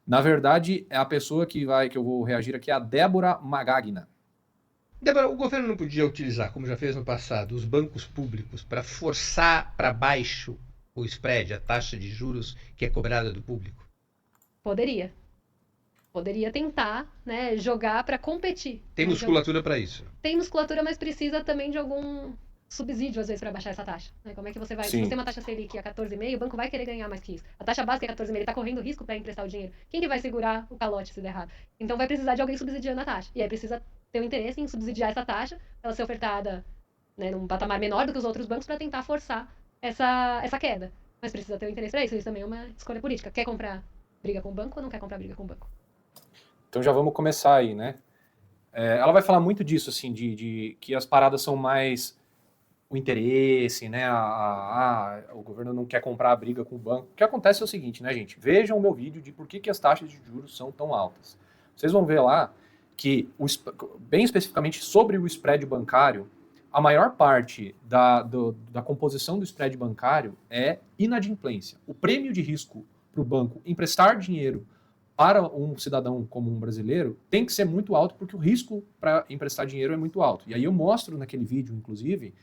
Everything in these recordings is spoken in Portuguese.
Na verdade, é a pessoa que eu vou reagir aqui é a Débora Magagna. Débora, o governo não podia utilizar, como já fez no passado, os bancos públicos para forçar para baixo o spread, a taxa de juros que é cobrada do público? Poderia. Poderia tentar, né, jogar para competir. Tem Né, musculatura para isso. tem musculatura, mas precisa também de algum subsídio, às vezes, para baixar essa taxa. Né? Como é que você vai... Se você Sim. tem uma taxa Selic a 14,5, o banco vai querer ganhar mais que isso. A taxa básica é 14,5, ele está correndo risco para emprestar o dinheiro. Quem que vai segurar o calote se der errado? Então vai precisar de alguém subsidiando a taxa. E aí precisa ter um interesse em subsidiar essa taxa, ela ser ofertada, né, num patamar menor do que os outros bancos para tentar forçar essa queda. Mas precisa ter um interesse para isso. Isso também é uma escolha política. Quer comprar briga com o banco ou não quer comprar briga com o banco? Então já vamos começar aí, né? Ela vai falar muito disso, assim, de que as paradas são mais o interesse, né? O governo não quer comprar a briga com o banco. O que acontece é o seguinte, né, gente? Vejam o meu vídeo de por que as taxas de juros são tão altas. Vocês vão ver lá que, bem especificamente sobre o spread bancário, a maior parte da composição do spread bancário é inadimplência. O prêmio de risco para o banco emprestar dinheiro para um cidadão comum brasileiro tem que ser muito alto, porque o risco para emprestar dinheiro é muito alto. E aí eu mostro naquele vídeo, inclusive,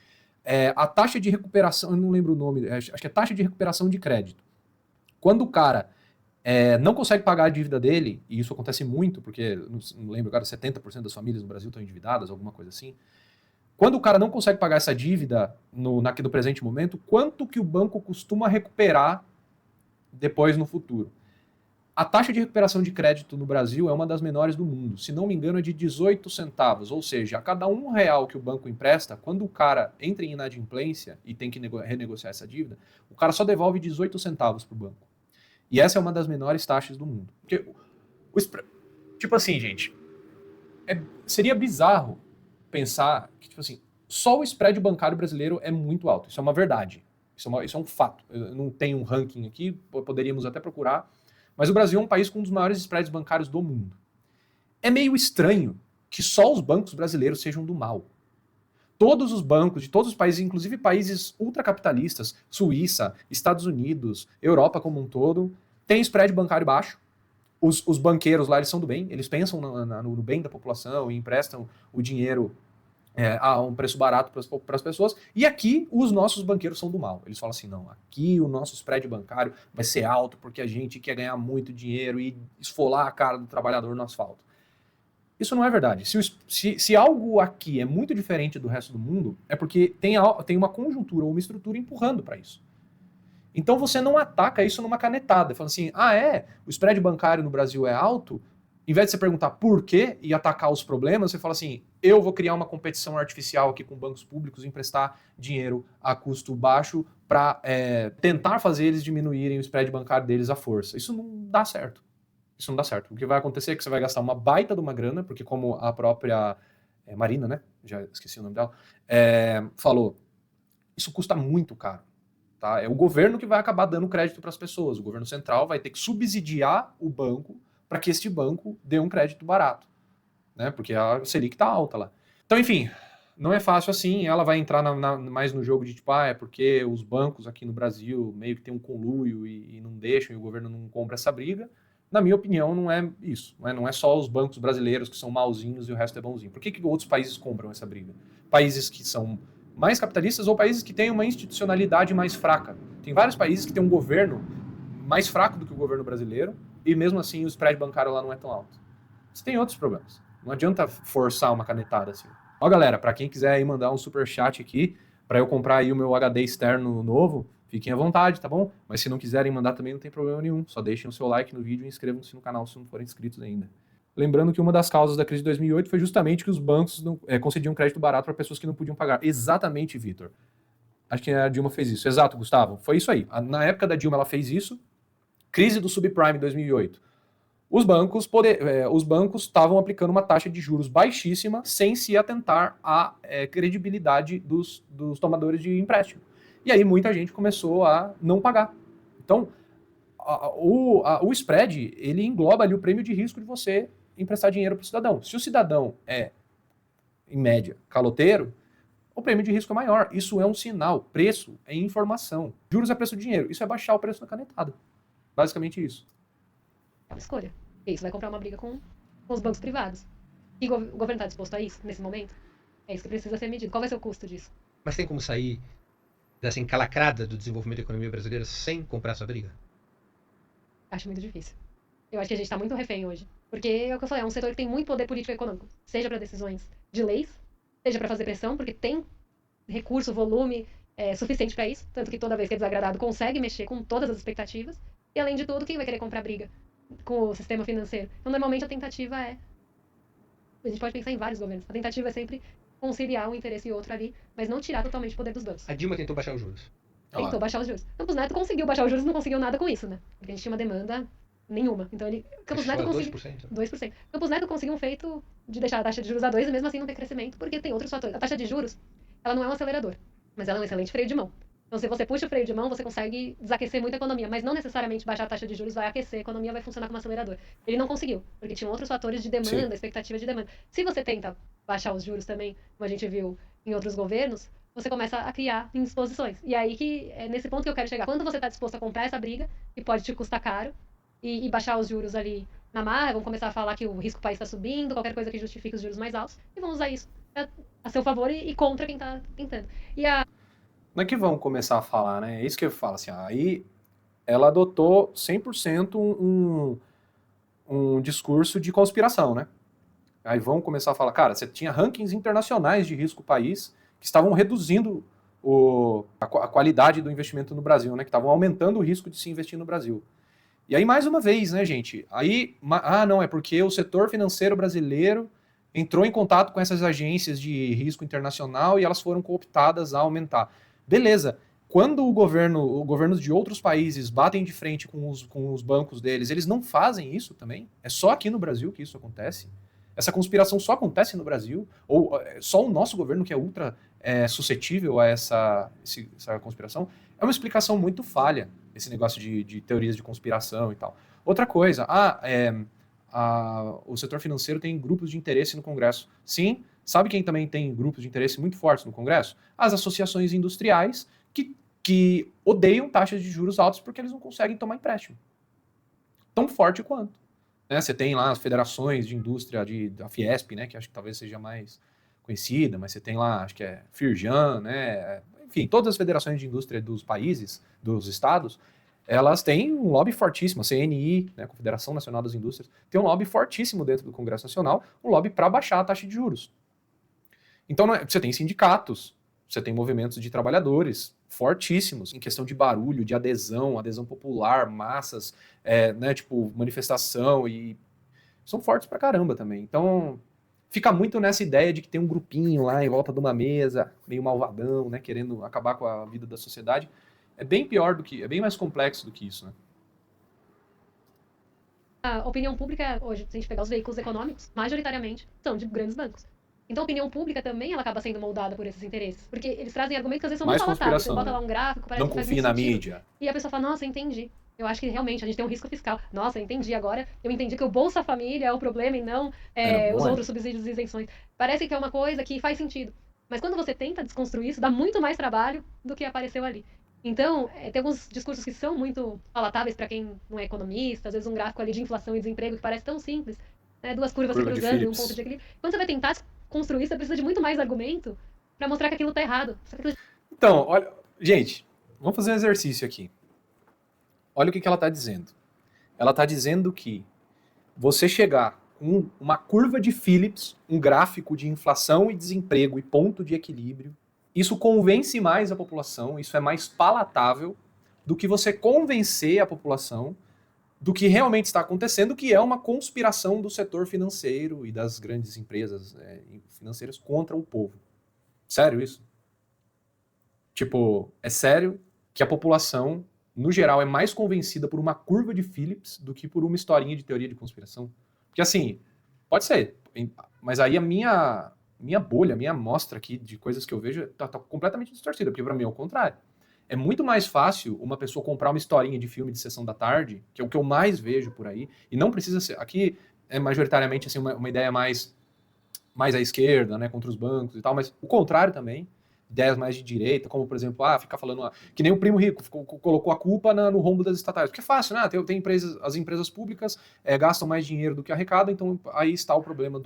a taxa de recuperação, eu não lembro o nome, acho que é taxa de recuperação de crédito. Quando o cara não consegue pagar a dívida dele, e isso acontece muito, porque, não lembro agora, 70% das famílias no Brasil estão endividadas, alguma coisa assim. Quando o cara não consegue pagar essa dívida no presente momento, quanto que o banco costuma recuperar depois no futuro? A taxa de recuperação de crédito no Brasil é uma das menores do mundo. Se não me engano, é de 18 centavos. Ou seja, a cada R$ 1 que o banco empresta, quando o cara entra em inadimplência e tem que renegociar essa dívida, o cara só devolve 18 centavos para o banco. E essa é uma das menores taxas do mundo. Porque, tipo assim, gente, seria bizarro pensar que, tipo assim, só o spread bancário brasileiro é muito alto. Isso é uma verdade. Isso é um fato. Eu não tenho um ranking aqui, poderíamos até procurar. Mas o Brasil é um país com um dos maiores spreads bancários do mundo. É meio estranho que só os bancos brasileiros sejam do mal. Todos os bancos de todos os países, inclusive países ultracapitalistas, Suíça, Estados Unidos, Europa como um todo, têm spread bancário baixo. Os banqueiros lá, eles são do bem, eles pensam no bem da população e emprestam o dinheiro a um preço barato para as pessoas. E aqui os nossos banqueiros são do mal. Eles falam assim, não, aqui o nosso spread bancário vai ser alto porque a gente quer ganhar muito dinheiro e esfolar a cara do trabalhador no asfalto. Isso não é verdade. Se algo aqui é muito diferente do resto do mundo, é porque tem uma conjuntura ou uma estrutura empurrando para isso. Então você não ataca isso numa canetada, falando assim, o spread bancário no Brasil é alto, em vez de você perguntar por quê e atacar os problemas, você fala assim, eu vou criar uma competição artificial aqui com bancos públicos e emprestar dinheiro a custo baixo para tentar fazer eles diminuírem o spread bancário deles à força. Isso não dá certo. Isso não dá certo. O que vai acontecer é que você vai gastar uma baita de uma grana, porque como a própria Marina, né, já esqueci o nome dela, falou, isso custa muito caro. Tá? É o governo que vai acabar dando crédito para as pessoas. O governo central vai ter que subsidiar o banco para que este banco dê um crédito barato, né? Porque a Selic está alta lá. Então, enfim, não é fácil assim. Ela vai entrar mais no jogo de tipo, é porque os bancos aqui no Brasil meio que tem um conluio e não deixam e o governo não compra essa briga. Na minha opinião, não é isso. Não é só os bancos brasileiros que são mauzinhos e o resto é bonzinho. Por que outros países compram essa briga? Países que são mais capitalistas ou países que têm uma institucionalidade mais fraca. Tem vários países que têm um governo mais fraco do que o governo brasileiro e mesmo assim o spread bancário lá não é tão alto. Você tem outros problemas. Não adianta forçar uma canetada assim. Ó, galera, para quem quiser aí mandar um super chat aqui para eu comprar aí o meu HD externo novo, fiquem à vontade, tá bom? Mas se não quiserem mandar também não tem problema nenhum. Só deixem o seu like no vídeo e inscrevam-se no canal se não forem inscritos ainda. Lembrando que uma das causas da crise de 2008 foi justamente que os bancos concediam crédito barato para pessoas que não podiam pagar. Exatamente, Vitor. Acho que a Dilma fez isso. Exato, Gustavo. Foi isso aí. Na época da Dilma, ela fez isso. Crise do subprime 2008. Os bancos estavam aplicando uma taxa de juros baixíssima sem se atentar à credibilidade dos tomadores de empréstimo. E aí muita gente começou a não pagar. Então, o spread, ele engloba ali o prêmio de risco de você emprestar dinheiro para o cidadão. Se o cidadão é, em média, caloteiro, o prêmio de risco é maior. Isso é um sinal. Preço é informação. Juros é preço de dinheiro. Isso é baixar o preço da canetada. Basicamente isso. É uma escolha. E isso vai comprar uma briga com os bancos privados. E o governo está disposto a isso, nesse momento? É isso que precisa ser medido. Qual vai ser o custo disso? Mas tem como sair dessa encalacrada do desenvolvimento da economia brasileira sem comprar essa briga? Acho muito difícil. Eu acho que a gente está muito refém hoje. Porque é o que eu falei, é um setor que tem muito poder político e econômico. Seja para decisões de leis, seja para fazer pressão, porque tem recurso, volume suficiente para isso. Tanto que toda vez que é desagradado, consegue mexer com todas as expectativas. E além de tudo, quem vai querer comprar briga com o sistema financeiro? Então, normalmente a tentativa é. A gente pode pensar em vários governos. A tentativa é sempre conciliar um interesse e outro ali, mas não tirar totalmente o poder dos bancos. A Dilma tentou baixar os juros. Tentou baixar os juros. Campos Neto conseguiu baixar os juros, não conseguiu nada com isso, né? Porque a gente tinha uma demanda nenhuma. Então ele. Campos Neto conseguiu. 2%. 2%. Campos Neto conseguiu um feito de deixar a taxa de juros a 2% e mesmo assim não ter crescimento, porque tem outros fatores. A taxa de juros, ela não é um acelerador, mas ela é um excelente freio de mão. Então, se você puxa o freio de mão, você consegue desaquecer muito a economia, mas não necessariamente baixar a taxa de juros vai aquecer a economia, vai funcionar como acelerador. Ele não conseguiu, porque tinham outros fatores de demanda, Sim. expectativa de demanda. Se você tenta baixar os juros também, como a gente viu em outros governos, você começa a criar indisposições. E aí que é nesse ponto que eu quero chegar. Quando você está disposto a comprar essa briga, que pode te custar caro, e baixar os juros ali na marra, vão começar a falar que o risco do país está subindo, qualquer coisa que justifique os juros mais altos, e vão usar isso a seu favor e contra quem está tentando. E a Não é que vão começar a falar, né? É isso que eu falo, assim, aí ela adotou 100% um discurso de conspiração, né? Aí vão começar a falar, cara, você tinha rankings internacionais de risco país que estavam reduzindo a qualidade do investimento no Brasil, né? Que estavam aumentando o risco de se investir no Brasil. E aí, mais uma vez, né, gente? Aí, não, é porque o setor financeiro brasileiro entrou em contato com essas agências de risco internacional e elas foram cooptadas a aumentar. Beleza. Quando governos de outros países batem de frente com os bancos deles, eles não fazem isso também? É só aqui no Brasil que isso acontece? Essa conspiração só acontece no Brasil? Ou só o nosso governo que é ultra suscetível a essa conspiração? É uma explicação muito falha, esse negócio de teorias de conspiração e tal. Outra coisa, o setor financeiro tem grupos de interesse no Congresso. Sim, sabe quem também tem grupos de interesse muito fortes no Congresso? As associações industriais que odeiam taxas de juros altas porque eles não conseguem tomar empréstimo. Tão forte quanto. Né? Você tem lá as federações de indústria, da Fiesp, né, que acho que talvez seja mais conhecida, mas você tem lá, acho que é Firjan, né, enfim, todas as federações de indústria dos países, dos estados, elas têm um lobby fortíssimo, a CNI, né, Confederação Nacional das Indústrias, tem um lobby fortíssimo dentro do Congresso Nacional, um lobby para baixar a taxa de juros. Então você tem sindicatos, você tem movimentos de trabalhadores fortíssimos em questão de barulho, de adesão popular, massas, né, tipo manifestação, e são fortes pra caramba também. Então fica muito nessa ideia de que tem um grupinho lá em volta de uma mesa, meio malvadão, né, querendo acabar com a vida da sociedade. É bem bem mais complexo do que isso, né? a opinião pública hoje, se a gente pegar os veículos econômicos, majoritariamente são de grandes bancos. Então a opinião pública também ela acaba sendo moldada por esses interesses. Porque eles trazem argumentos que às vezes são Mais muito palatáveis. Você conspiração, bota né? lá um gráfico, parece Não que faz confie muito na sentido. mídia. E a pessoa fala, nossa, entendi. Eu acho que realmente a gente tem um risco fiscal. Nossa, entendi agora. Eu entendi que o Bolsa Família é o problema e não Não os é. outros subsídios e isenções. Parece que é uma coisa que faz sentido. Mas quando você tenta desconstruir isso, dá muito mais trabalho do que apareceu ali. Então, tem alguns discursos que são muito palatáveis para quem não é economista, às vezes um gráfico ali de inflação e desemprego que parece tão simples, né? Duas curvas Curva se de cruzando e um Phillips. ponto de equilíbrio. Quando você vai tentar construir, você precisa de muito mais argumento para mostrar que aquilo tá errado. Então, olha, gente, vamos fazer um exercício aqui. Olha o que ela está dizendo. Ela está dizendo que você chegar com uma curva de Phillips, um gráfico de inflação e desemprego e ponto de equilíbrio, isso convence mais a população, isso é mais palatável do que você convencer a população do que realmente está acontecendo, que é uma conspiração do setor financeiro e das grandes empresas financeiras contra o povo. Sério isso? Tipo, é sério que a população, no geral, é mais convencida por uma curva de Phillips do que por uma historinha de teoria de conspiração? Porque assim, pode ser, mas aí a minha bolha, a minha amostra aqui de coisas que eu vejo tá completamente distorcida, porque para mim é o contrário. É muito mais fácil uma pessoa comprar uma historinha de filme de sessão da tarde, que é o que eu mais vejo por aí, e não precisa ser. Aqui é majoritariamente assim, uma ideia mais à esquerda, né, contra os bancos e tal, mas o contrário também. ideias mais de direita, como, por exemplo, ficar falando, que nem o Primo Rico, colocou a culpa no rombo das estatais. Porque é fácil, né? Tem empresas, as empresas públicas gastam mais dinheiro do que arrecadam, então aí está o problema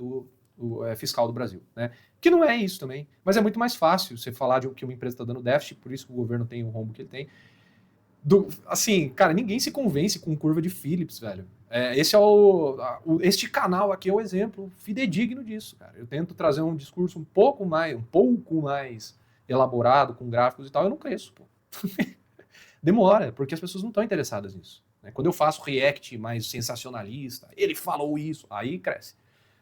fiscal do Brasil, né? Que não é isso também, mas é muito mais fácil você falar de que uma empresa está dando déficit, por isso que o governo tem o rombo que ele tem. Assim, cara, ninguém se convence com curva de Phillips, velho. Este canal aqui é o exemplo fidedigno disso, cara. Eu tento trazer um discurso um pouco mais elaborado, com gráficos e tal, eu não cresço, pô. Demora, porque as pessoas não estão interessadas nisso, né? Quando eu faço react mais sensacionalista, ele falou isso, aí cresce.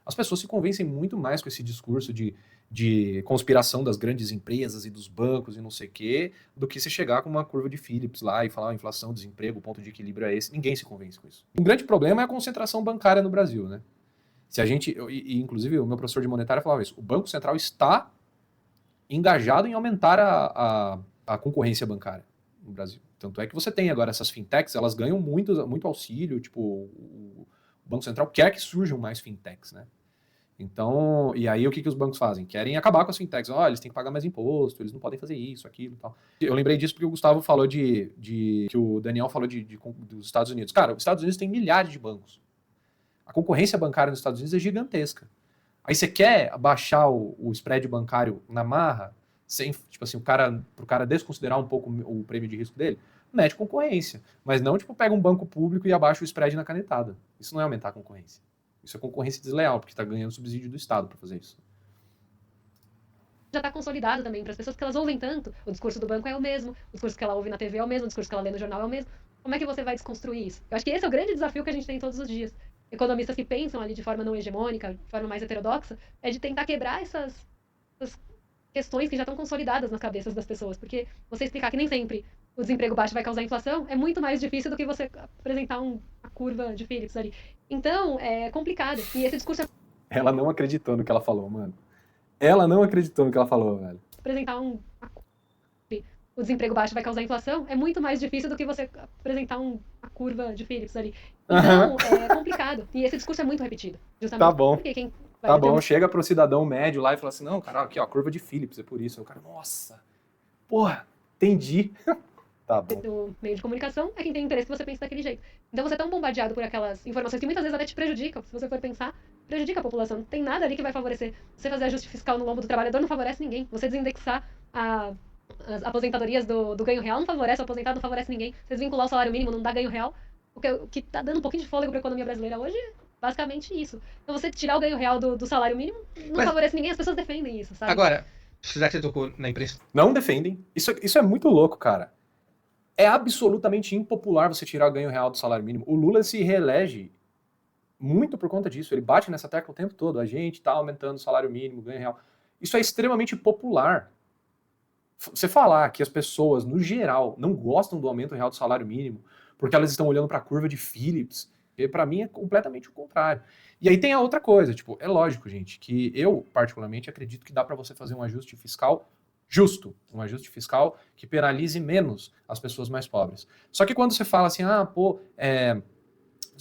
As pessoas se convencem muito mais com esse discurso de conspiração das grandes empresas e dos bancos e não sei o quê, do que se chegar com uma curva de Phillips lá e falar inflação, desemprego, o ponto de equilíbrio é esse. Ninguém se convence com isso. Um grande problema é a concentração bancária no Brasil, né? Se a gente, inclusive o meu professor de monetária falava isso, o Banco Central está engajado em aumentar a concorrência bancária no Brasil. Tanto é que você tem agora essas fintechs, elas ganham muito auxílio, tipo, o Banco Central quer que surjam mais fintechs, né? Então, e aí o que os bancos fazem? Querem acabar com as fintechs. Eles têm que pagar mais imposto, eles não podem fazer isso, aquilo e tal. Eu lembrei disso porque o Gustavo falou que o Daniel falou dos Estados Unidos. Cara, os Estados Unidos tem milhares de bancos. A concorrência bancária nos Estados Unidos é gigantesca. Aí você quer baixar o spread bancário na marra, sem, tipo assim, pro cara desconsiderar um pouco o prêmio de risco dele, mete concorrência. Mas não, tipo, pega um banco público e abaixa o spread na canetada. Isso não é aumentar a concorrência. Isso é concorrência desleal, porque está ganhando subsídio do Estado para fazer isso. Já está consolidado também para as pessoas, que elas ouvem tanto. O discurso do banco é o mesmo, o discurso que ela ouve na TV é o mesmo, o discurso que ela lê no jornal é o mesmo. Como é que você vai desconstruir isso? Eu acho que esse é o grande desafio que a gente tem todos os dias. Economistas que pensam ali de forma não hegemônica, de forma mais heterodoxa, é de tentar quebrar essas questões que já estão consolidadas nas cabeças das pessoas. Porque você explicar que nem sempre o desemprego baixo vai causar inflação é muito mais difícil do que você apresentar uma curva de Phillips ali. Então, é complicado. E esse discurso... Ela não acreditou no que ela falou, mano. Ela não acreditou no que ela falou, velho. Apresentar o desemprego baixo vai causar inflação é muito mais difícil do que você apresentar uma curva de Phillips ali. Então, é complicado. E esse discurso é muito repetido. Justamente tá bom. Porque quem tá bom, chega pro cidadão médio lá e fala assim, não, cara, aqui ó, curva de Phillips, é por isso. Aí o cara, nossa, porra, entendi. Tá bom. Do meio de comunicação é quem tem interesse que você pense daquele jeito. Então você é tão bombardeado por aquelas informações que muitas vezes até te prejudicam, se você for pensar, prejudica a população. Não tem nada ali que vai favorecer. Você fazer ajuste fiscal no lombo do trabalhador não favorece ninguém. Você desindexar as aposentadorias do ganho real não favorece, o aposentado não favorece ninguém. Você desvincular o salário mínimo não dá ganho real. O que tá dando um pouquinho de fôlego para a economia brasileira hoje é basicamente isso. Então você tirar o ganho real do salário mínimo não favorece ninguém, as pessoas defendem isso, sabe? Agora, já que você tocou na imprensa... Não defendem. Isso é muito louco, cara. É absolutamente impopular você tirar o ganho real do salário mínimo. O Lula se reelege muito por conta disso. Ele bate nessa tecla o tempo todo. A gente tá aumentando o salário mínimo, o ganho real. Isso é extremamente popular. Você falar que as pessoas, no geral, não gostam do aumento real do salário mínimo porque elas estão olhando para a curva de Phillips, para mim é completamente o contrário. E aí tem a outra coisa, tipo, é lógico, gente, que eu, particularmente, acredito que dá para você fazer um ajuste fiscal justo, um ajuste fiscal que penalize menos as pessoas mais pobres. Só que quando você fala assim,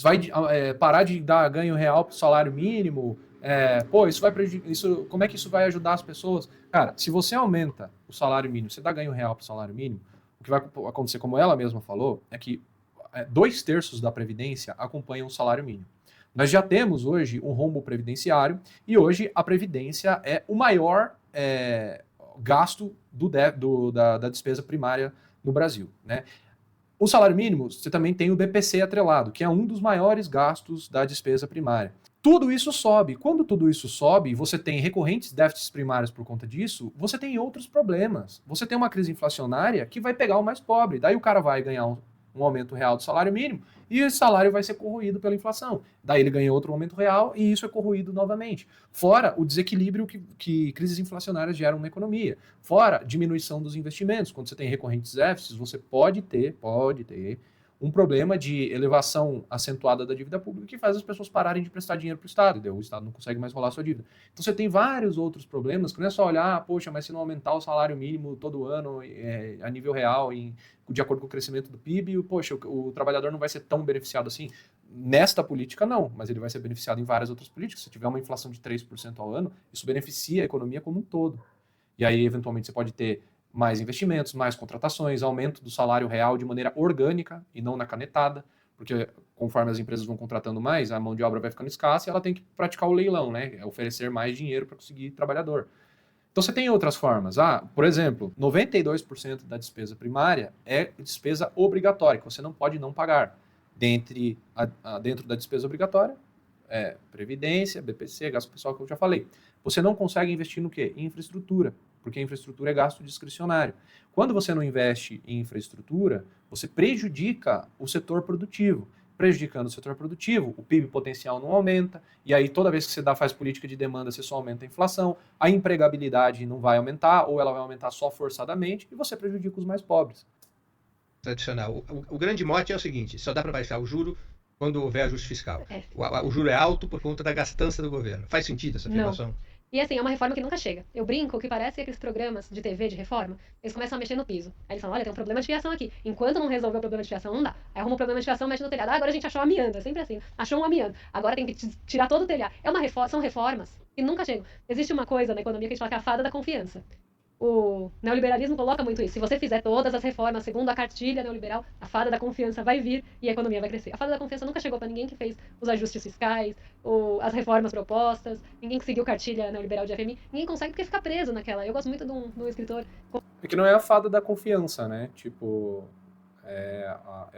vai parar de dar ganho real para o salário mínimo, isso vai prejudicar, como é que isso vai ajudar as pessoas? Cara, se você aumenta o salário mínimo, você dá ganho real para o salário mínimo, o que vai acontecer, como ela mesma falou, é que 2/3 da Previdência acompanham o salário mínimo. Nós já temos hoje um rombo previdenciário e hoje a Previdência é o maior gasto da despesa primária no Brasil, né? O salário mínimo, você também tem o BPC atrelado, que é um dos maiores gastos da despesa primária. Tudo isso sobe. Quando tudo isso sobe, você tem recorrentes déficits primários por conta disso, você tem outros problemas. Você tem uma crise inflacionária que vai pegar o mais pobre. Daí o cara vai ganhar um aumento real do salário mínimo e esse salário vai ser corroído pela inflação. Daí ele ganha outro aumento real e isso é corroído novamente. Fora o desequilíbrio que crises inflacionárias geram na economia. Fora diminuição dos investimentos. Quando você tem recorrentes déficits, você pode ter um problema de elevação acentuada da dívida pública que faz as pessoas pararem de prestar dinheiro para o Estado, e o Estado não consegue mais rolar a sua dívida. Então você tem vários outros problemas, que não é só olhar, poxa, mas se não aumentar o salário mínimo todo ano a nível real, de acordo com o crescimento do PIB, poxa, o trabalhador não vai ser tão beneficiado assim. Nesta política não, mas ele vai ser beneficiado em várias outras políticas. Se tiver uma inflação de 3% ao ano, isso beneficia a economia como um todo. E aí, eventualmente, você pode ter mais investimentos, mais contratações, aumento do salário real de maneira orgânica e não na canetada, porque conforme as empresas vão contratando mais, a mão de obra vai ficando escassa e ela tem que praticar o leilão, né? Oferecer mais dinheiro para conseguir trabalhador. Então você tem outras formas. Por exemplo, 92% da despesa primária é despesa obrigatória, que você não pode não pagar. Dentro da despesa obrigatória, Previdência, BPC, gasto pessoal que eu já falei. Você não consegue investir no quê? Em infraestrutura, porque a infraestrutura é gasto discricionário. Quando você não investe em infraestrutura, você prejudica o setor produtivo. Prejudicando o setor produtivo, o PIB potencial não aumenta, e aí toda vez que você faz política de demanda, você só aumenta a inflação, a empregabilidade não vai aumentar, ou ela vai aumentar só forçadamente, e você prejudica os mais pobres. Tradicional. O grande mote é o seguinte, só dá para baixar o juro quando houver ajuste fiscal. O juro é alto por conta da gastança do governo. Faz sentido essa afirmação? Não. E assim, é uma reforma que nunca chega. Eu brinco que parece que aqueles programas de TV de reforma, eles começam a mexer no piso. Aí eles falam, olha, tem um problema de fiação aqui. Enquanto não resolver o problema de fiação, não dá. Aí arruma um problema de fiação, mexe no telhado. Agora a gente achou um amianto. É sempre assim. Achou um amianto. Agora tem que tirar todo o telhado. São reformas que nunca chegam. Existe uma coisa na economia que a gente fala que é a fada da confiança. O neoliberalismo coloca muito isso. Se você fizer todas as reformas segundo a cartilha neoliberal, a fada da confiança vai vir e a economia vai crescer. A fada da confiança nunca chegou para ninguém que fez os ajustes fiscais, as reformas propostas, ninguém que seguiu cartilha neoliberal de FMI. Ninguém consegue porque fica preso naquela. Eu gosto muito de um escritor. É que não é a fada da confiança, né? Tipo, é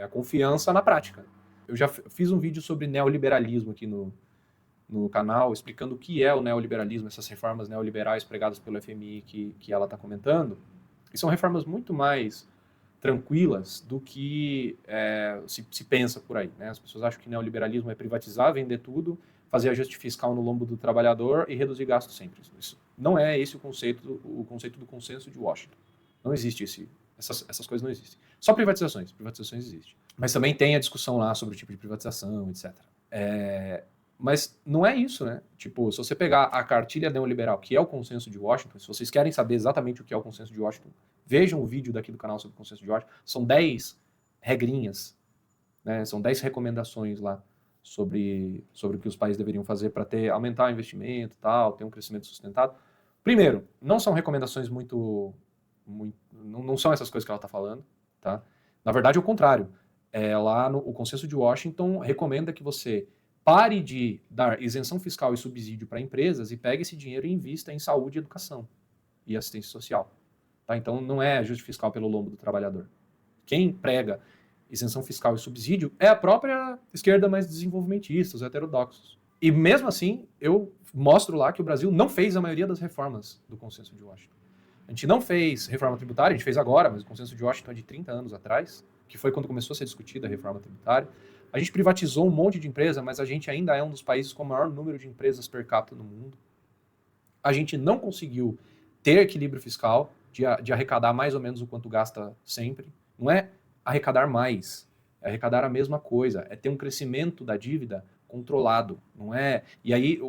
a confiança na prática. Eu já fiz um vídeo sobre neoliberalismo aqui no canal, explicando o que é o neoliberalismo, essas reformas neoliberais pregadas pelo FMI que ela está comentando, e são reformas muito mais tranquilas do que se pensa por aí, né? As pessoas acham que neoliberalismo é privatizar, vender tudo, fazer ajuste fiscal no lombo do trabalhador e reduzir gastos sempre. Isso não é esse o conceito do consenso de Washington. Não existe essas coisas não existem. Só privatizações existem. Mas também tem a discussão lá sobre o tipo de privatização, etc. Mas não é isso, né? Tipo, se você pegar a cartilha neoliberal, que é o consenso de Washington, se vocês querem saber exatamente o que é o consenso de Washington, vejam o vídeo daqui do canal sobre o consenso de Washington. São 10 regrinhas, né? São 10 recomendações lá sobre o que os países deveriam fazer para aumentar o investimento e tal, ter um crescimento sustentado. Primeiro, não são recomendações não são essas coisas que ela está falando, tá? Na verdade, é o contrário. O consenso de Washington recomenda que você pare de dar isenção fiscal e subsídio para empresas e pegue esse dinheiro e invista em saúde, educação e assistência social. Tá? Então, não é ajuste fiscal pelo lombo do trabalhador. Quem prega isenção fiscal e subsídio é a própria esquerda mais desenvolvimentista, os heterodoxos. E mesmo assim, eu mostro lá que o Brasil não fez a maioria das reformas do consenso de Washington. A gente não fez reforma tributária, a gente fez agora, mas o consenso de Washington é de 30 anos atrás, que foi quando começou a ser discutida a reforma tributária. A gente privatizou um monte de empresa, mas a gente ainda é um dos países com o maior número de empresas per capita no mundo. A gente não conseguiu ter equilíbrio fiscal, de arrecadar mais ou menos o quanto gasta sempre. Não é arrecadar mais, é arrecadar a mesma coisa, é ter um crescimento da dívida controlado, não é? E aí,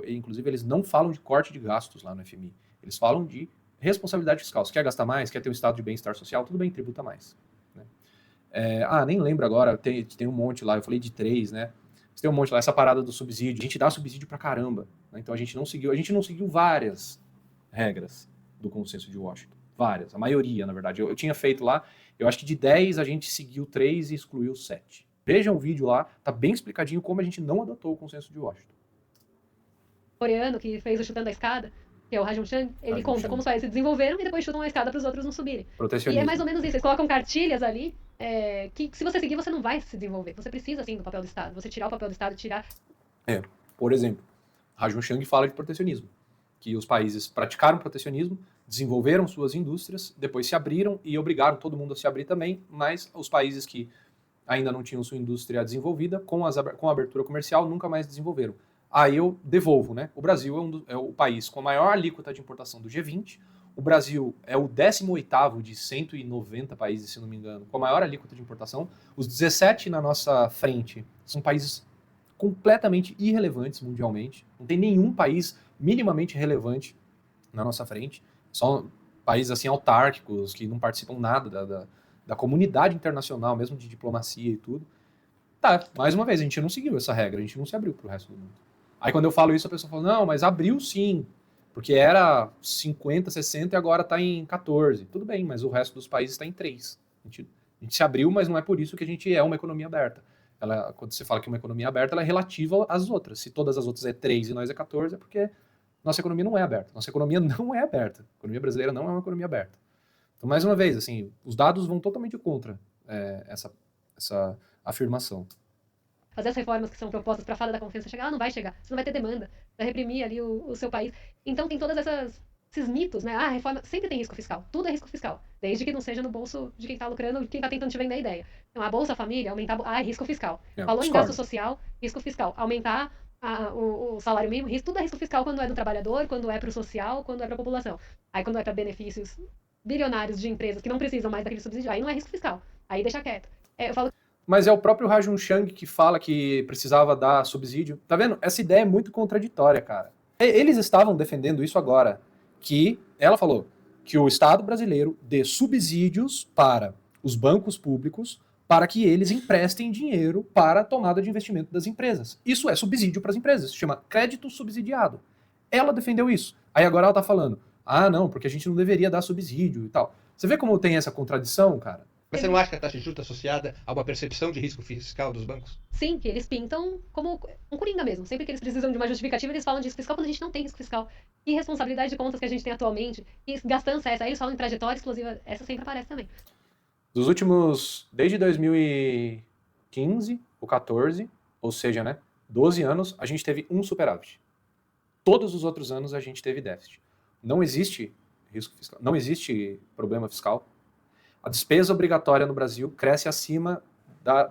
inclusive, eles não falam de corte de gastos lá no FMI, eles falam de responsabilidade fiscal. Se quer gastar mais, quer ter um estado de bem-estar social, tudo bem, tributa mais. Nem lembro agora, tem um monte lá, eu falei de 3, né? Tem um monte lá, essa parada do subsídio, a gente dá subsídio pra caramba, né? Então a gente não seguiu várias regras do consenso de Washington, várias, a maioria, na verdade. Eu tinha feito lá, eu acho que de 10 a gente seguiu 3 e excluiu 7. Vejam o vídeo lá, tá bem explicadinho como a gente não adotou o consenso de Washington. O coreano que fez o Chutando a Escada, que é o Rajun Chang, ele conta como os países se desenvolveram e depois chutam a escada para os outros não subirem. E é mais ou menos isso, eles colocam cartilhas ali, que se você seguir, você não vai se desenvolver. Você precisa, sim, do papel do Estado. Você tirar o papel do Estado, Por exemplo, Rajun Chang fala de protecionismo, que os países praticaram protecionismo, desenvolveram suas indústrias, depois se abriram e obrigaram todo mundo a se abrir também, mas os países que ainda não tinham sua indústria desenvolvida, com a abertura comercial, nunca mais desenvolveram. Aí eu devolvo, né? O Brasil é o país com a maior alíquota de importação do G20. O Brasil é o 18º de 190 países, se não me engano, com a maior alíquota de importação. Os 17 na nossa frente são países completamente irrelevantes mundialmente. Não tem nenhum país minimamente relevante na nossa frente. São países assim autárquicos, que não participam nada da comunidade internacional, mesmo de diplomacia e tudo. Tá, mais uma vez, a gente não seguiu essa regra, a gente não se abriu para o resto do mundo. Aí quando eu falo isso, a pessoa fala, não, mas abriu sim. Porque era 50, 60 e agora está em 14. Tudo bem, mas o resto dos países está em 3. A gente se abriu, mas não é por isso que a gente é uma economia aberta. Quando você fala que uma economia aberta, ela é relativa às outras. Se todas as outras é 3 e nós é 14, é porque nossa economia não é aberta. Nossa economia não é aberta. A economia brasileira não é uma economia aberta. Então, mais uma vez, assim, os dados vão totalmente contra essa afirmação. Fazer as reformas que são propostas para a fada da confiança chegar, ela não vai chegar. Você não vai ter demanda. Vai reprimir ali o seu país. Então tem todos esses mitos, né? Ah, a reforma sempre tem risco fiscal. Tudo é risco fiscal. Desde que não seja no bolso de quem está lucrando, de quem está tentando te vender a ideia. Então, a Bolsa Família, aumentar... Ah, é risco fiscal. Falou em gasto social, risco fiscal. Aumentar o salário mínimo, tudo é risco fiscal quando é do trabalhador, quando é para o social, quando é para a população. Aí quando é para benefícios bilionários de empresas que não precisam mais daquele subsídio, aí não é risco fiscal. Aí deixa quieto. Eu falo... Mas é o próprio Rajun Chang que fala que precisava dar subsídio. Tá vendo? Essa ideia é muito contraditória, cara. Eles estavam defendendo isso agora. Que ela falou que o Estado brasileiro dê subsídios para os bancos públicos para que eles emprestem dinheiro para a tomada de investimento das empresas. Isso é subsídio para as empresas. Se chama crédito subsidiado. Ela defendeu isso. Aí agora ela tá falando, ah, não, porque a gente não deveria dar subsídio e tal. Você vê como tem essa contradição, cara? Mas você não acha que a taxa de juros está associada a uma percepção de risco fiscal dos bancos? Sim, que eles pintam como um coringa mesmo. Sempre que eles precisam de uma justificativa, eles falam de risco fiscal quando a gente não tem risco fiscal. E responsabilidade de contas que a gente tem atualmente, e gastança essa. Aí eles falam em trajetória explosiva, essa sempre aparece também. Dos últimos, desde 2015 ou 14, ou seja, né, 12 anos, a gente teve um superávit. Todos os outros anos a gente teve déficit. Não existe risco fiscal, não existe problema fiscal. A despesa obrigatória no Brasil cresce acima da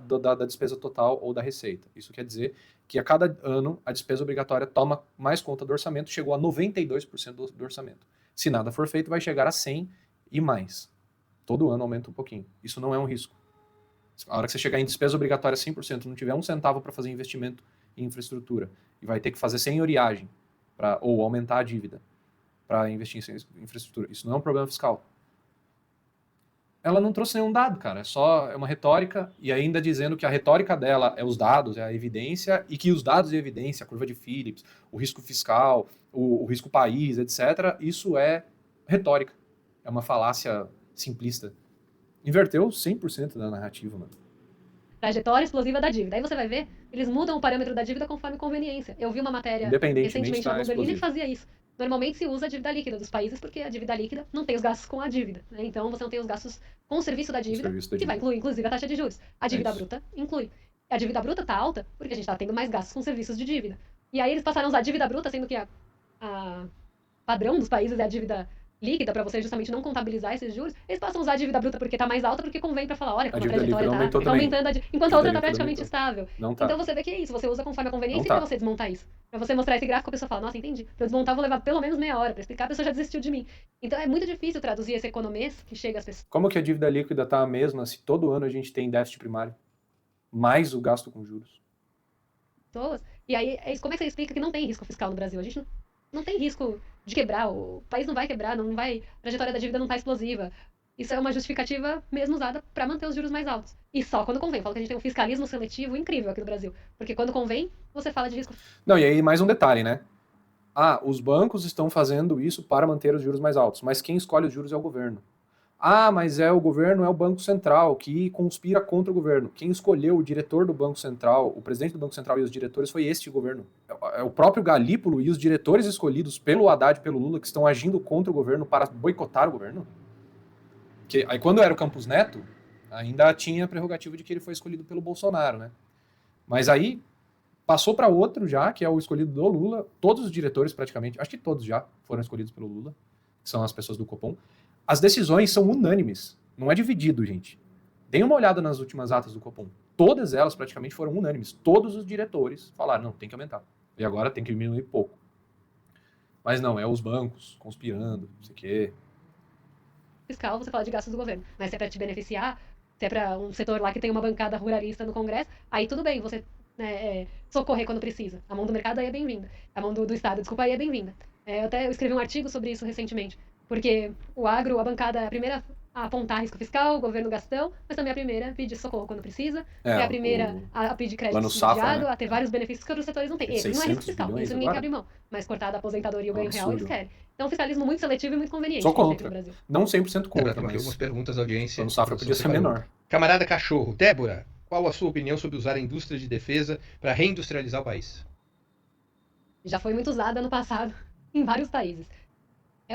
despesa total ou da receita. Isso quer dizer que a cada ano a despesa obrigatória toma mais conta do orçamento, chegou a 92% do orçamento. Se nada for feito, vai chegar a 100% e mais. Todo ano aumenta um pouquinho. Isso não é um risco. A hora que você chegar em despesa obrigatória 100%, não tiver um centavo para fazer investimento em infraestrutura, e vai ter que fazer senhoriagem, ou aumentar a dívida para investir em infraestrutura, isso não é um problema fiscal. Ela não trouxe nenhum dado, cara. É uma retórica, e ainda dizendo que a retórica dela é os dados, é a evidência, e que os dados e a evidência, a curva de Phillips, o risco fiscal, o risco país, etc., isso é retórica. É uma falácia simplista. Inverteu 100% da narrativa, mano. Trajetória explosiva da dívida. Aí você vai ver, eles mudam o parâmetro da dívida conforme conveniência. Eu vi uma matéria recentemente na Bloomberg que fazia isso. Normalmente se usa a dívida líquida dos países porque a dívida líquida não tem os gastos com a dívida. Né? Então você não tem os gastos com o serviço da dívida, que vai incluir, inclusive, a taxa de juros. A dívida bruta inclui. A dívida bruta está alta porque a gente está tendo mais gastos com serviços de dívida. E aí eles passaram a usar a dívida bruta, sendo que a padrão dos países é a dívida líquida, para você justamente não contabilizar esses juros. Eles passam a usar a dívida bruta porque está mais alta, porque convém para falar, olha, como a trajetória está aumentando, enquanto a outra está praticamente estável. Então você vê que é isso, você usa conforme a conveniência para você desmontar isso. Para você mostrar esse gráfico, a pessoa fala, nossa, entendi. Para eu desmontar, vou levar pelo menos meia hora. Para explicar, a pessoa já desistiu de mim. Então é muito difícil traduzir esse economês que chega às pessoas. Como que a dívida líquida está a mesma se todo ano a gente tem déficit primário? Mais o gasto com juros. E aí, como é que você explica que não tem risco fiscal no Brasil? A gente não tem risco de quebrar, o país não vai quebrar, não vai, a trajetória da dívida não está explosiva. Isso é uma justificativa mesmo usada para manter os juros mais altos. E só quando convém. Eu falo que a gente tem um fiscalismo seletivo incrível aqui no Brasil. Porque quando convém, você fala de risco. Não, e aí mais um detalhe, né? Ah, os bancos estão fazendo isso para manter os juros mais altos, mas quem escolhe os juros é o governo. Ah, mas é o governo, é o Banco Central, que conspira contra o governo. Quem escolheu o diretor do Banco Central, o presidente do Banco Central e os diretores foi este governo. É o próprio Galípolo e os diretores escolhidos pelo Haddad e pelo Lula que estão agindo contra o governo para boicotar o governo. Que, aí quando era o Campos Neto, ainda tinha a prerrogativa de que ele foi escolhido pelo Bolsonaro, né? Mas aí passou para outro já, que é o escolhido do Lula. Todos os diretores praticamente, acho que todos já foram escolhidos pelo Lula, que são as pessoas do Copom. As decisões são unânimes, não é dividido, gente. Deem uma olhada nas últimas atas do Copom. Todas elas praticamente foram unânimes. Todos os diretores falaram, não, tem que aumentar. E agora tem que diminuir pouco. Mas não, é os bancos conspirando, não sei o quê. Fiscal, você fala de gastos do governo. Mas se é para te beneficiar, se é para um setor lá que tem uma bancada ruralista no Congresso, aí tudo bem, você socorrer quando precisa. A mão do mercado aí é bem-vinda. A mão do Estado, desculpa, aí é bem-vinda. Eu escrevi um artigo sobre isso recentemente. Porque o agro, a bancada, a primeira a apontar risco fiscal, governo gastão, mas também a primeira a pedir socorro quando precisa, é a primeira a pedir crédito Plano Safra, subsidiado, né? a ter vários benefícios que outros setores não têm. Esse não é risco 600 fiscal, bilhões isso ninguém quer agora? abrir mão, mas cortar da aposentadoria e o ganho real eles Absurdo. querem. Então, um fiscalismo muito seletivo e muito conveniente Sou que a gente tem contra. no Brasil. Não 100% Débora, contra, temos aqui algumas mas perguntas da audiência. Plano Safra A podia produção ser separou. menor. Camarada Cachorro, Débora, qual a sua opinião sobre usar a indústria de defesa para reindustrializar o país? Já foi muito usada no passado em vários países.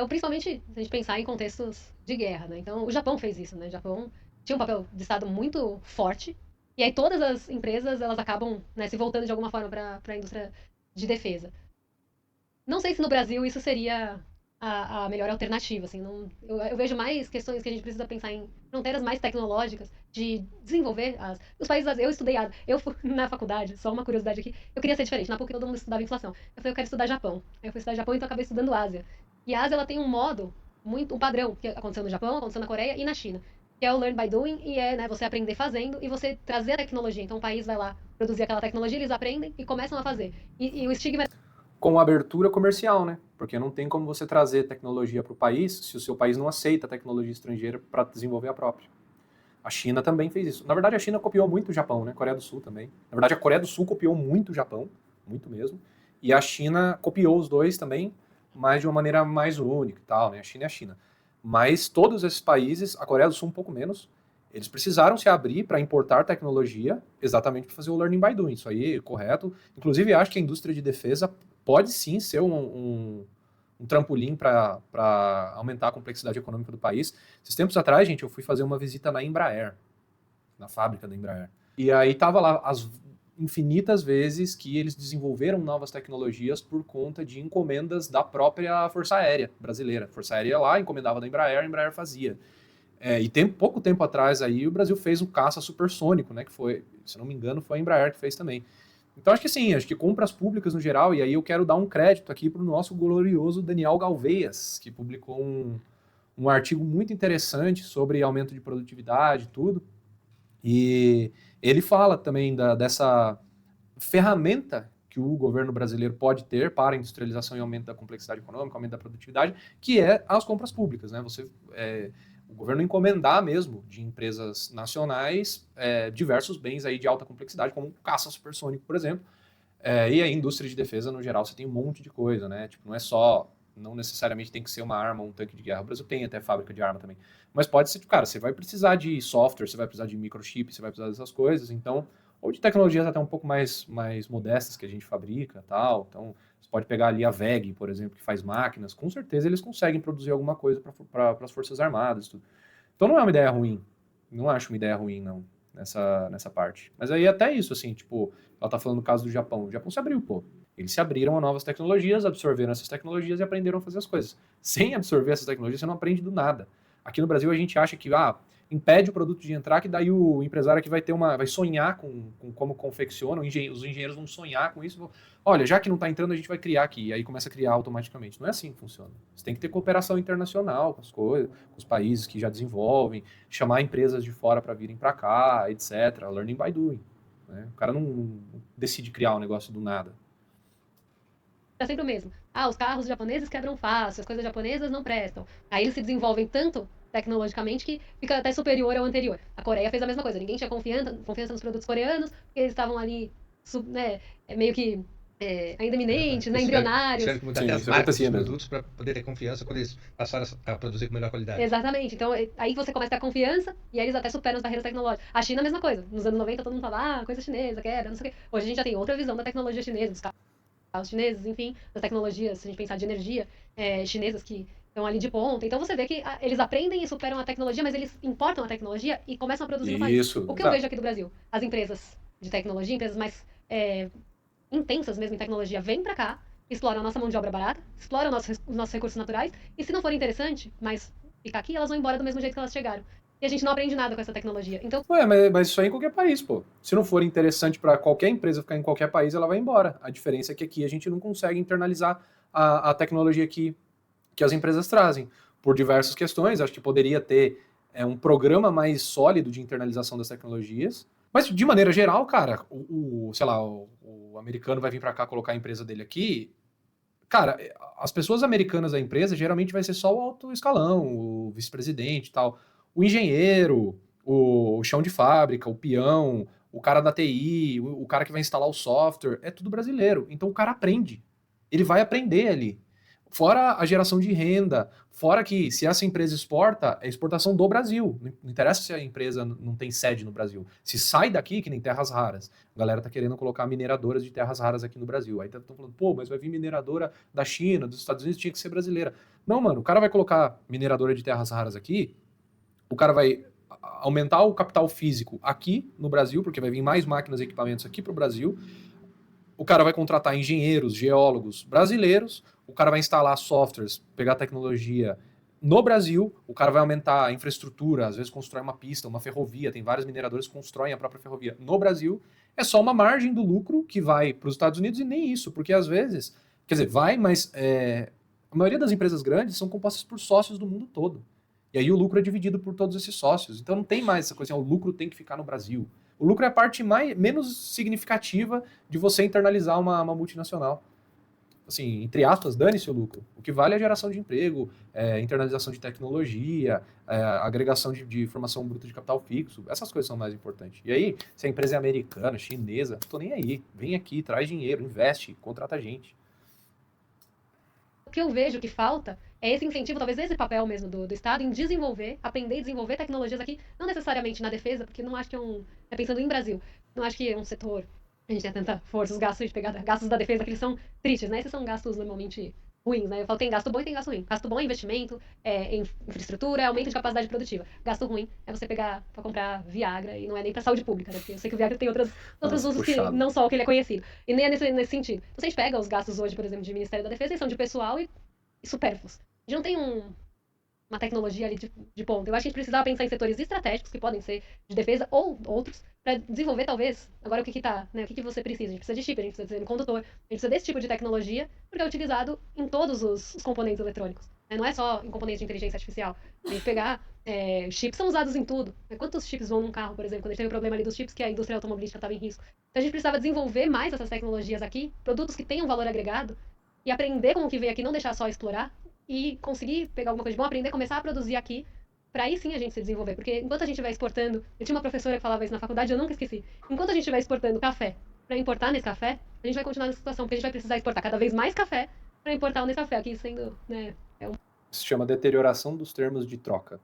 Principalmente se a gente pensar em contextos de guerra, né? Então, o Japão fez isso, né? O Japão tinha um papel de Estado muito forte, e aí todas as empresas, elas acabam, né, se voltando de alguma forma para a indústria de defesa. Não sei se no Brasil isso seria a melhor alternativa, assim, não, eu vejo mais questões que a gente precisa pensar em fronteiras mais tecnológicas, de desenvolver os países, eu estudei, eu fui na faculdade, só uma curiosidade aqui, eu queria ser diferente, na PUC todo mundo estudava inflação, eu falei, eu quero estudar Japão, aí eu fui estudar Japão, então eu acabei estudando Ásia, e a Ásia, ela tem um modo, um padrão, que aconteceu no Japão, aconteceu na Coreia e na China, que é o learn by doing, e né, você aprender fazendo, e você trazer a tecnologia, então o país vai lá produzir aquela tecnologia, eles aprendem e começam a fazer, e o estigma Com abertura comercial, né? Porque não tem como você trazer tecnologia para o país se o seu país não aceita tecnologia estrangeira para desenvolver a própria. A China também fez isso. Na verdade, a China copiou muito o Japão, né? A Coreia do Sul também. Na verdade, a Coreia do Sul copiou muito o Japão, muito mesmo. E a China copiou os dois também, mas de uma maneira mais única e tal, né? A China é a China. Mas todos esses países, a Coreia do Sul um pouco menos, eles precisaram se abrir para importar tecnologia exatamente para fazer o learning by doing. Isso aí é correto. Inclusive, acho que a indústria de defesa pode sim ser um trampolim para aumentar a complexidade econômica do país. Esses tempos atrás, gente, eu fui fazer uma visita na Embraer, na fábrica da Embraer. E aí tava lá as infinitas vezes que eles desenvolveram novas tecnologias por conta de encomendas da própria Força Aérea brasileira. A Força Aérea ia lá, encomendava da Embraer, a Embraer fazia. Pouco tempo atrás aí o Brasil fez um caça supersônico, né? Que foi, se não me engano, foi a Embraer que fez também. Então acho que sim, acho que compras públicas no geral, e aí eu quero dar um crédito aqui para o nosso glorioso Daniel Galveias, que publicou um artigo muito interessante sobre aumento de produtividade e tudo. E ele fala também dessa ferramenta que o governo brasileiro pode ter para a industrialização e aumento da complexidade econômica, aumento da produtividade, que é as compras públicas, né? O governo encomendar mesmo de empresas nacionais diversos bens aí de alta complexidade, como o caça supersônico, por exemplo. E a indústria de defesa, no geral, você tem um monte de coisa, né? Tipo, não necessariamente tem que ser uma arma ou um tanque de guerra. O Brasil tem até fábrica de arma também. Mas pode ser, cara, você vai precisar de software, você vai precisar de microchip, você vai precisar dessas coisas, então, ou de tecnologias até um pouco mais modestas que a gente fabrica, tal. Então, você pode pegar ali a VEG, por exemplo, que faz máquinas, com certeza eles conseguem produzir alguma coisa para as Forças Armadas, tudo. Então não é uma ideia ruim. Não acho uma ideia ruim, não, nessa parte. Mas aí até isso, assim, tipo, ela tá falando no caso do Japão. O Japão se abriu, pô. Eles se abriram a novas tecnologias, absorveram essas tecnologias e aprenderam a fazer as coisas. Sem absorver essas tecnologias, você não aprende do nada. Aqui no Brasil a gente acha que, impede o produto de entrar, que daí o empresário aqui vai sonhar com como confecciona, os engenheiros vão sonhar com isso. Olha, já que não está entrando, a gente vai criar aqui. E aí começa a criar automaticamente. Não é assim que funciona. Você tem que ter cooperação internacional com as coisas, com os países que já desenvolvem, chamar empresas de fora para virem para cá, etc. Learning by doing. Né? O cara não decide criar um negócio do nada. é sempre o mesmo. Os carros japoneses quebram fácil, as coisas japonesas não prestam. Aí eles se desenvolvem tanto tecnologicamente que fica até superior ao anterior. A Coreia fez a mesma coisa, ninguém tinha confiança nos produtos coreanos, porque eles estavam ali, né, meio que ainda iminentes, né, embrionários. Tiveram que mudar até as marcas dos produtos para poder ter confiança quando eles passaram a produzir com melhor qualidade. Exatamente. Então, aí você começa a ter confiança e aí eles até superam as barreiras tecnológicas. A China, a mesma coisa. Nos anos 90, todo mundo fala, coisa chinesa, quebra, não sei o quê. Hoje a gente já tem outra visão da tecnologia chinesa, dos carros chineses, enfim, das tecnologias, se a gente pensar de energia, chinesas que estão ali de ponta. Então você vê que eles aprendem e superam a tecnologia, mas eles importam a tecnologia e começam a produzir no país. O que eu vejo aqui do Brasil? As empresas de tecnologia, empresas mais intensas mesmo em tecnologia, vêm para cá, exploram a nossa mão de obra barata, exploram os nossos recursos naturais, e se não for interessante, mas ficar aqui, elas vão embora do mesmo jeito que elas chegaram. E a gente não aprende nada com essa tecnologia. Então, mas isso aí em qualquer país, pô. Se não for interessante para qualquer empresa ficar em qualquer país, ela vai embora. A diferença é que aqui a gente não consegue internalizar a tecnologia que as empresas trazem. Por diversas questões, acho que poderia ter um programa mais sólido de internalização das tecnologias. Mas, de maneira geral, cara, sei lá, o americano vai vir para cá colocar a empresa dele aqui. Cara, as pessoas americanas da empresa geralmente vai ser só o alto escalão, o vice-presidente e tal. O engenheiro, o chão de fábrica, o peão, o cara da TI, o cara que vai instalar o software, é tudo brasileiro. Então o cara aprende. Ele vai aprender ali. Fora a geração de renda, fora que se essa empresa exporta, é exportação do Brasil. Não interessa se a empresa não tem sede no Brasil. Se sai daqui, que nem terras raras. A galera tá querendo colocar mineradoras de terras raras aqui no Brasil. Aí estão falando, pô, mas vai vir mineradora da China, dos Estados Unidos, tinha que ser brasileira. Não, mano, o cara vai colocar mineradora de terras raras aqui, o cara vai aumentar o capital físico aqui no Brasil, porque vai vir mais máquinas e equipamentos aqui pro Brasil. O cara vai contratar engenheiros, geólogos brasileiros, o cara vai instalar softwares, pegar tecnologia no Brasil, o cara vai aumentar a infraestrutura, às vezes constrói uma pista, uma ferrovia, tem vários mineradores que constroem a própria ferrovia no Brasil, é só uma margem do lucro que vai para os Estados Unidos e nem isso, porque às vezes, quer dizer, vai, mas a maioria das empresas grandes são compostas por sócios do mundo todo. E aí o lucro é dividido por todos esses sócios. Então não tem mais essa coisa assim, o lucro tem que ficar no Brasil. O lucro é a parte menos significativa de você internalizar uma multinacional. Assim, entre aspas, dane-se o lucro. O que vale é a geração de emprego, internalização de tecnologia, agregação de formação bruta de capital fixo. Essas coisas são mais importantes. E aí, se a empresa é americana, chinesa, não tô nem aí. Vem aqui, traz dinheiro, investe, contrata gente. O que eu vejo que falta é esse incentivo, talvez esse papel mesmo do Estado em desenvolver, aprender e desenvolver tecnologias aqui, não necessariamente na defesa, porque não acho que pensando em Brasil, não acho que é um setor, a gente tem tanta força, os gastos de pegar gastos da defesa, que eles são tristes, né? Esses são gastos normalmente ruins, né? Eu falo, tem gasto bom e tem gasto ruim. Gasto bom é investimento, em infraestrutura, é aumento de capacidade produtiva. Gasto ruim é você pegar pra comprar Viagra, e não é nem pra saúde pública, né? Porque eu sei que o Viagra tem outros usos que não só o que ele é conhecido. E nem é nesse sentido. Então, se a gente pega os gastos hoje, por exemplo, de Ministério da Defesa, eles são de pessoal e supérfluos. A gente não tem uma tecnologia ali de ponta. Eu acho que a gente precisava pensar em setores estratégicos, que podem ser de defesa ou outros, para desenvolver, talvez, agora o que tá, né? O que você precisa? A gente precisa de chip, a gente precisa de semicondutor, a gente precisa desse tipo de tecnologia, porque é utilizado em todos os componentes eletrônicos. Né? Não é só em componentes de inteligência artificial. A gente pegar, chips são usados em tudo. Né? Quantos chips vão num carro, por exemplo, quando a gente teve o problema ali dos chips, que a indústria automobilística estava em risco. Então a gente precisava desenvolver mais essas tecnologias aqui, produtos que tenham valor agregado, e aprender com o que veio aqui, não deixar só explorar, e conseguir pegar alguma coisa de bom, aprender, começar a produzir aqui, para aí sim a gente se desenvolver. Porque enquanto a gente vai exportando, eu tinha uma professora que falava isso na faculdade, eu nunca esqueci. Enquanto a gente vai exportando café para importar nesse café, a gente vai continuar nessa situação, porque a gente vai precisar exportar cada vez mais café para importar o Nescafé, aqui sendo, né, Se chama deterioração dos termos de troca.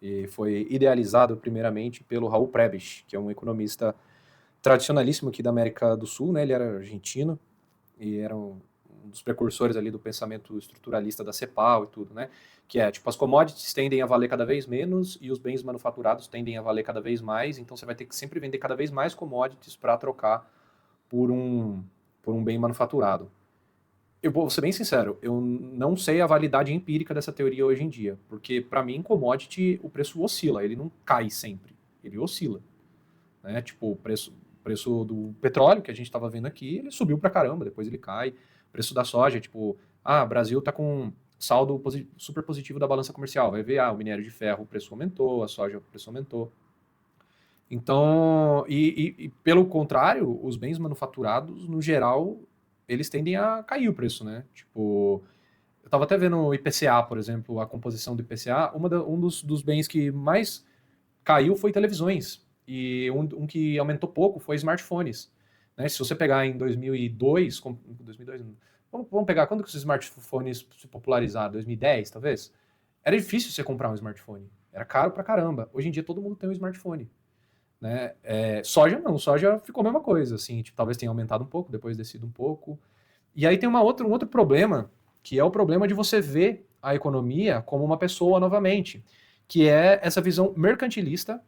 E foi idealizado primeiramente pelo Raul Prebisch, que é um economista tradicionalíssimo aqui da América do Sul, né? Ele era argentino e era um dos precursores ali do pensamento estruturalista da CEPAL e tudo, né? Que é, tipo, as commodities tendem a valer cada vez menos e os bens manufaturados tendem a valer cada vez mais, então você vai ter que sempre vender cada vez mais commodities para trocar por um bem manufaturado. Eu vou ser bem sincero, eu não sei a validade empírica dessa teoria hoje em dia, porque para mim, commodity, o preço oscila, ele não cai sempre, ele oscila. Né? Tipo, o preço do petróleo, que a gente estava vendo aqui, ele subiu pra caramba, depois ele cai. O preço da soja, tipo, Brasil tá com saldo super positivo da balança comercial, vai ver, o minério de ferro, o preço aumentou, a soja, o preço aumentou. Então, e pelo contrário, os bens manufaturados, no geral, eles tendem a cair o preço, né? Tipo, eu tava até vendo o IPCA, por exemplo, a composição do IPCA, um dos bens que mais caiu foi televisões, e um que aumentou pouco foi smartphones. Né? Se você pegar em 2002, vamos pegar, quando que os smartphones se popularizaram? 2010, talvez? Era difícil você comprar um smartphone, era caro pra caramba. Hoje em dia todo mundo tem um smartphone. Né? Soja não, soja ficou a mesma coisa, assim, tipo, talvez tenha aumentado um pouco, depois descido um pouco. E aí tem um outro problema, que é o problema de você ver a economia como uma pessoa novamente, que é essa visão mercantilista,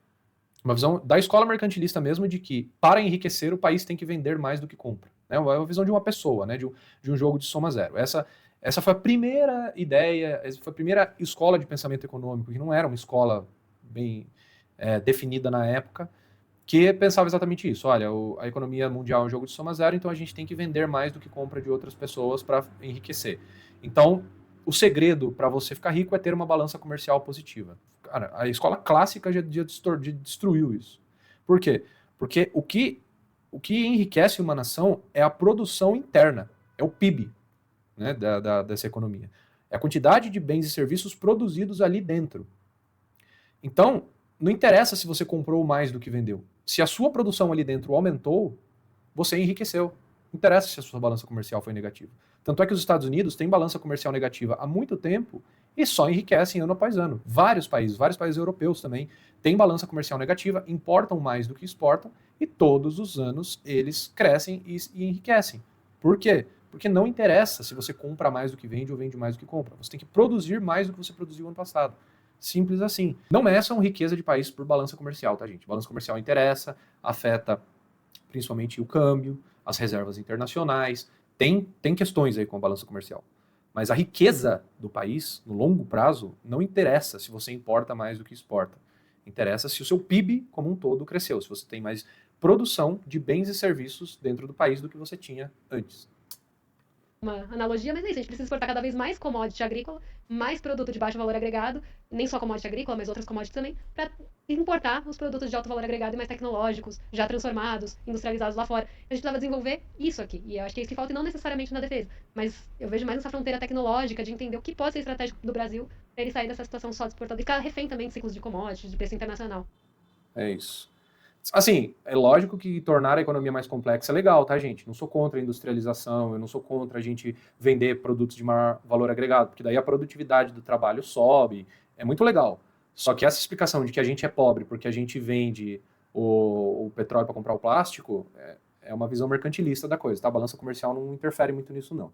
uma visão da escola mercantilista mesmo, de que para enriquecer o país tem que vender mais do que compra. Né? É uma visão de uma pessoa, né? de um jogo de soma zero. Essa foi a primeira ideia, essa foi a primeira escola de pensamento econômico, que não era uma escola bem definida na época, que pensava exatamente isso. Olha, a economia mundial é um jogo de soma zero, então a gente tem que vender mais do que compra de outras pessoas para enriquecer. Então, o segredo para você ficar rico é ter uma balança comercial positiva. Cara, a escola clássica já destruiu isso. Por quê? Porque o que enriquece uma nação é a produção interna, é o PIB, né, dessa economia. É a quantidade de bens e serviços produzidos ali dentro. Então, não interessa se você comprou mais do que vendeu. Se a sua produção ali dentro aumentou, você enriqueceu. Não interessa se a sua balança comercial foi negativa. Tanto é que os Estados Unidos têm balança comercial negativa há muito tempo e só enriquecem ano após ano. Vários países europeus também, têm balança comercial negativa, importam mais do que exportam e todos os anos eles crescem e enriquecem. Por quê? Porque não interessa se você compra mais do que vende ou vende mais do que compra. Você tem que produzir mais do que você produziu ano passado. Simples assim. Não meçam riqueza de país por balança comercial, tá, gente? Balança comercial interessa, afeta principalmente o câmbio, as reservas internacionais. Tem questões aí com a balança comercial. Mas a riqueza do país, no longo prazo, não interessa se você importa mais do que exporta. Interessa se o seu PIB como um todo cresceu, se você tem mais produção de bens e serviços dentro do país do que você tinha antes. Uma analogia, mas é isso, a gente precisa exportar cada vez mais commodity agrícola, mais produto de baixo valor agregado, nem só commodity agrícola, mas outras commodities também, para importar os produtos de alto valor agregado e mais tecnológicos, já transformados, industrializados lá fora. A gente precisava desenvolver isso aqui, e eu acho que é isso que falta, e não necessariamente na defesa, mas eu vejo mais essa fronteira tecnológica de entender o que pode ser estratégico do Brasil para ele sair dessa situação só de exportador e ficar refém também de ciclos de commodities, de preço internacional. É isso. Assim, é lógico que tornar a economia mais complexa é legal, tá, gente? Não sou contra a industrialização, eu não sou contra a gente vender produtos de maior valor agregado, porque daí a produtividade do trabalho sobe, é muito legal. Só que essa explicação de que a gente é pobre porque a gente vende o petróleo para comprar o plástico é uma visão mercantilista da coisa, tá? A balança comercial não interfere muito nisso, não.